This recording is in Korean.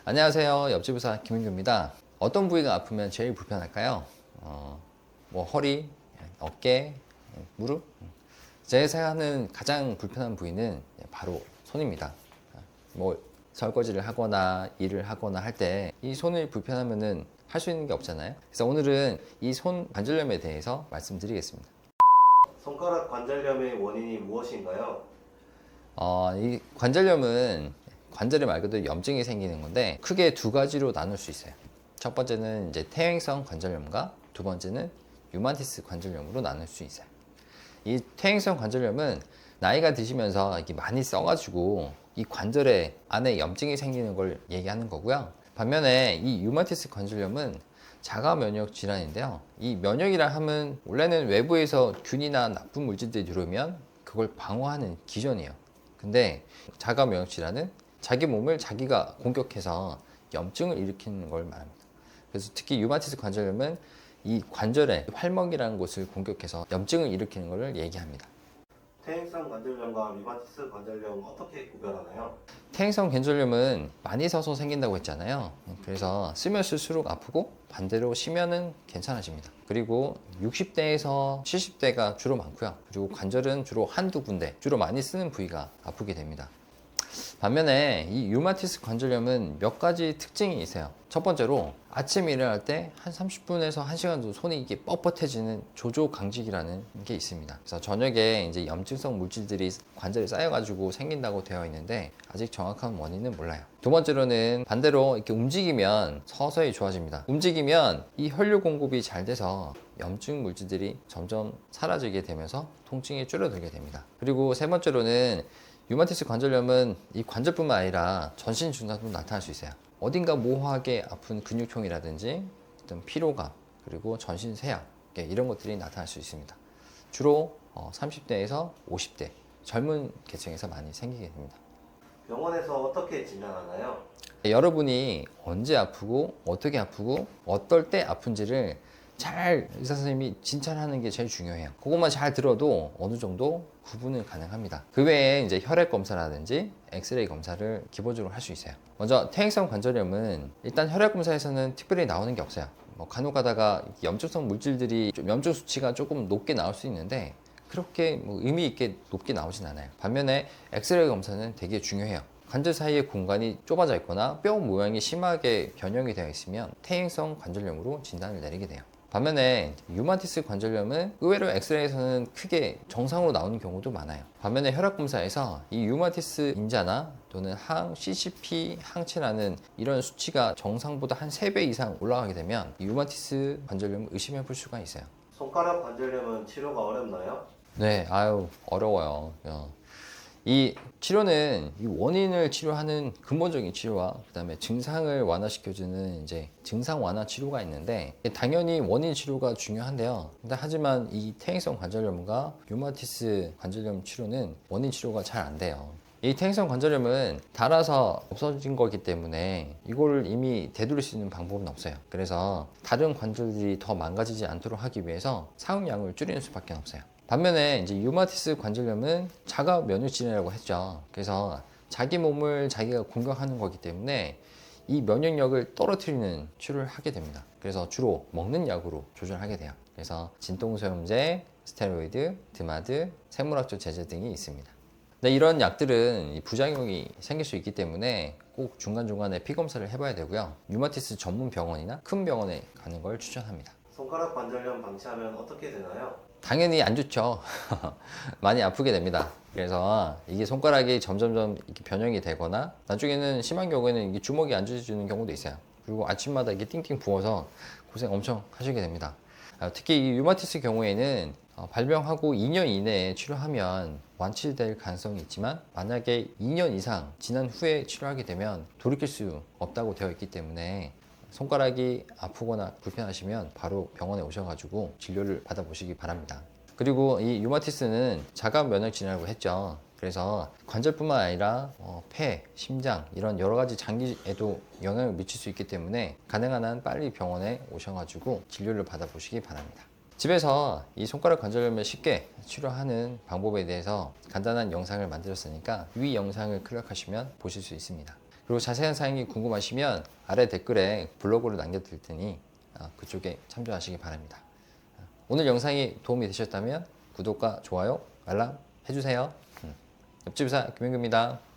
안녕하세요. 옆집 의사 김은규입니다. 어떤 부위가 아프면 제일 불편할까요? 뭐 허리, 어깨, 무릎? 제가 생각하는 가장 불편한 부위는 바로 손입니다. 뭐 설거지를 하거나 일을 하거나 할 때 이 손이 불편하면은 할 수 있는 게 없잖아요. 그래서 오늘은 이 손 관절염에 대해서 말씀드리겠습니다. 손가락 관절염의 원인이 무엇인가요? 이 관절염은 관절에 말 그대로 염증이 생기는 건데 크게 두 가지로 나눌 수 있어요. 첫 번째는 이제 퇴행성 관절염과 두 번째는 류마티스 관절염으로 나눌 수 있어요. 이 퇴행성 관절염은 나이가 드시면서 이게 많이 써가지고 이 관절에 안에 염증이 생기는 걸 얘기하는 거고요. 반면에 이 류마티스 관절염은 자가 면역 질환인데요. 이 면역이라 함은 원래는 외부에서 균이나 나쁜 물질들이 들어오면 그걸 방어하는 기전이에요. 근데 자가 면역 질환은 자기 몸을 자기가 공격해서 염증을 일으키는 걸 말합니다. 그래서 특히 류마티스 관절염은 이 관절의 활먹이라는 곳을 공격해서 염증을 일으키는 것을 얘기합니다. 퇴행성 관절염과 류마티스 관절염 어떻게 구별하나요? 퇴행성 관절염은 많이 서서 생긴다고 했잖아요. 그래서 쓰면 쓸수록 아프고 반대로 쉬면은 괜찮아집니다. 그리고 60대에서 70대가 주로 많고요. 그리고 관절은 주로 한두 군데, 주로 많이 쓰는 부위가 아프게 됩니다. 반면에 이 류마티스 관절염은 몇 가지 특징이 있어요. 첫 번째로 아침 일어날 때 한 30분에서 1시간 정도 손이 이게 뻣뻣해지는 조조강직이라는 게 있습니다. 그래서 저녁에 이제 염증성 물질들이 관절에 쌓여가지고 생긴다고 되어 있는데 아직 정확한 원인은 몰라요. 두 번째로는 반대로 이렇게 움직이면 서서히 좋아집니다. 움직이면 이 혈류 공급이 잘 돼서 염증 물질들이 점점 사라지게 되면서 통증이 줄어들게 됩니다. 그리고 세 번째로는 류마티스 관절염은 이 관절뿐만 아니라 전신 증상도 나타날 수 있어요. 어딘가 모호하게 아픈 근육통이라든지 어떤 피로감, 그리고 전신 세약 이런 것들이 나타날 수 있습니다. 주로 30대에서 50대 젊은 계층에서 많이 생기게 됩니다. 병원에서 어떻게 진단하나요? 여러분이 언제 아프고 어떻게 아프고 어떨 때 아픈지를 잘 의사 선생님이 진찰하는 게 제일 중요해요. 그것만 잘 들어도 어느 정도 구분은 가능합니다. 그 외에 이제 혈액 검사라든지 엑스레이 검사를 기본적으로 할 수 있어요. 먼저 퇴행성 관절염은 일단 혈액 검사에서는 특별히 나오는 게 없어요. 뭐 간혹 가다가 염증성 물질들이 좀 염증 수치가 조금 높게 나올 수 있는데 그렇게 뭐 의미 있게 높게 나오진 않아요. 반면에 엑스레이 검사는 되게 중요해요. 관절 사이의 공간이 좁아져 있거나 뼈 모양이 심하게 변형이 되어 있으면 퇴행성 관절염으로 진단을 내리게 돼요. 반면에 류마티스 관절염은 의외로 엑스레이에서는 크게 정상으로 나오는 경우도 많아요. 반면에 혈액검사에서 이 류마티스 인자나 또는 항 CCP 항체라는 이런 수치가 정상보다 한 3배 이상 올라가게 되면 류마티스 관절염을 의심해 볼 수가 있어요. 손가락 관절염은 치료가 어렵나요? 네, 어려워요. 이 치료는 이 원인을 치료하는 근본적인 치료와 그다음에 증상을 완화시켜주는 이제 증상 완화 치료가 있는데 당연히 원인 치료가 중요한데요. 근데 하지만 이 퇴행성 관절염과 류마티스 관절염 치료는 원인 치료가 잘 안 돼요. 이 퇴행성 관절염은 닳아서 없어진 거기 때문에 이걸 이미 되돌릴 수 있는 방법은 없어요. 그래서 다른 관절들이 더 망가지지 않도록 하기 위해서 사용량을 줄이는 수밖에 없어요. 반면에 이제 류마티스 관절염은 자가 면역 질환이라고 했죠. 그래서 자기 몸을 자기가 공격하는 거기 때문에 이 면역력을 떨어뜨리는 치료를 하게 됩니다. 그래서 주로 먹는 약으로 조절하게 돼요. 그래서 진통소염제, 스테로이드, 드마드, 생물학적 제제 등이 있습니다. 근데 이런 약들은 부작용이 생길 수 있기 때문에 꼭 중간중간에 피검사를 해봐야 되고요. 류마티스 전문 병원이나 큰 병원에 가는 걸 추천합니다. 손가락 관절염 방치하면 어떻게 되나요? 당연히 안 좋죠. 많이 아프게 됩니다. 그래서 이게 손가락이 점점점 이렇게 변형이 되거나 나중에는 심한 경우에는 이게 주먹이 안 쥐어지는 경우도 있어요. 그리고 아침마다 이게 띵띵 부어서 고생 엄청 하시게 됩니다. 특히 이 류마티스 경우에는 발병하고 2년 이내에 치료하면 완치될 가능성이 있지만 만약에 2년 이상 지난 후에 치료하게 되면 돌이킬 수 없다고 되어 있기 때문에 손가락이 아프거나 불편하시면 바로 병원에 오셔가지고 진료를 받아보시기 바랍니다. 그리고 이 류마티스는 자가 면역 질환이라고 했죠. 그래서 관절뿐만 아니라 폐, 심장 이런 여러 가지 장기에도 영향을 미칠 수 있기 때문에 가능한 한 빨리 병원에 오셔가지고 진료를 받아보시기 바랍니다. 집에서 이 손가락 관절염을 쉽게 치료하는 방법에 대해서 간단한 영상을 만들었으니까 위 영상을 클릭하시면 보실 수 있습니다. 그리고 자세한 사항이 궁금하시면 아래 댓글에 블로그를 남겨드릴 테니 그쪽에 참조하시기 바랍니다. 오늘 영상이 도움이 되셨다면 구독과 좋아요, 알람 해주세요. 옆집 의사 김영규입니다.